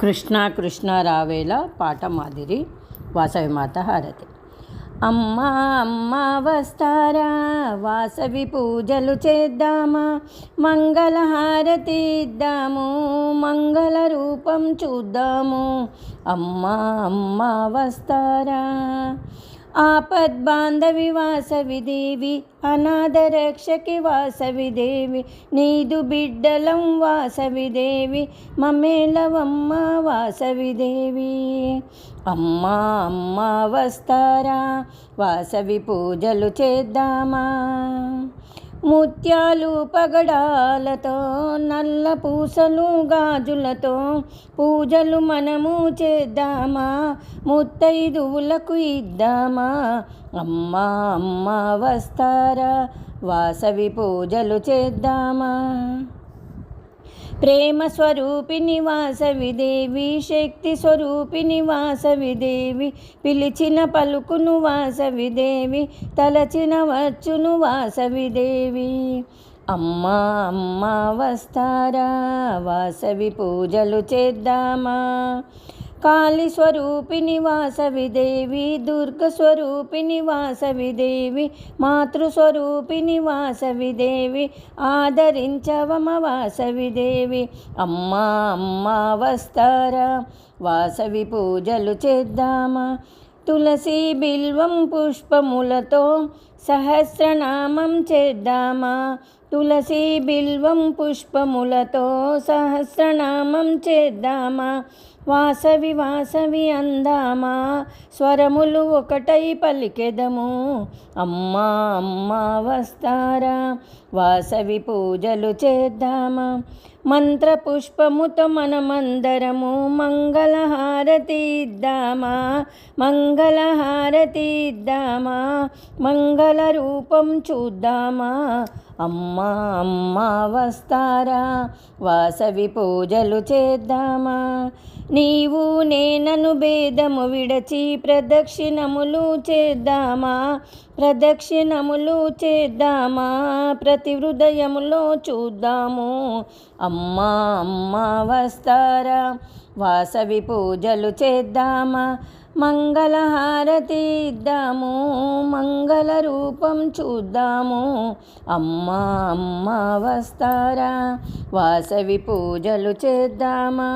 కృష్ణ కృష్ణ రావేల పాట మాదిరి వాసవి మాత హారతి. అమ్మ అమ్మ వస్తారా, వాసవి పూజలు చేద్దామా, మంగళ హారతి ఇద్దాము, మంగళ రూపం చూద్దాము. అమ్మ అమ్మ వస్తారా, ఆపద్బాంధవి వాసవి దేవి, అనాథ రక్షకి వాసవి దేవి, నీదు బిడ్డలం వాసవి దేవి, మమ్మేలవమ్మ వాసవి దేవి. అమ్మ అమ్మ వస్తారా, వాసవి పూజలు చేద్దామా, ముత్యాలు పగడాలతో, నల్ల పూసలు గాజులతో పూజలు మనము చేద్దామా, ముత్తైదువులకు ఇద్దామా. అమ్మ అమ్మ వస్తారా, వాసవి పూజలు చేద్దామా. ప్రేమ స్వరూపిణి వాసవి దేవి, శక్తి స్వరూపిణి వాసవి దేవి, పిలిచిన పలుకును వాసవి దేవి, తలచిన వచ్చును వాసవి దేవి. అమ్మ అమ్మ వస్తారా, వాసవి పూజలు చేద్దామా. కాళీ స్వరూపిణి వాసవి దేవి, దుర్గ స్వరూపిణి వాసవి దేవి, మాతృస్వరూపిణి వాసవి దేవి, ఆదరించవమ వాసవి దేవి. అమ్మ అమ్మ వస్తారా, వాసవి పూజలు చేద్దామా. తులసి బిల్వం పుష్పములతో సహస్రనామం చేద్దామా, తులసి బిల్వం పుష్పములతో సహస్రనామం చేద్దామా. వాసవి వాసవి అందామా, స్వరములు ఒకటై పలికెదము. అమ్మ అమ్మ వస్తారా, వాసవి పూజలు చేద్దామా. మంత్ర పుష్పముతో మనమందరము మంగళహారతి ఇద్దామా, మంగళహారతి ఇద్దామా, మంగళ రూపం చూద్దామా. అమ్మ అమ్మ వస్తారా, వాసవి పూజలు చేద్దామా. నీవు నేనను భేదము విడచి ప్రదక్షిణములు చేద్దామా, ప్రదక్షిణములు చేద్దామా, ప్రతి హృదయములో చూద్దాము. అమ్మ అమ్మ వస్తారా, వాసవి పూజలు చేద్దామా. మంగళహారతి ఇద్దాము, మంగళ రూపం చూద్దాము. అమ్మ అమ్మ వస్తారా, వాసవి పూజలు చేద్దామా.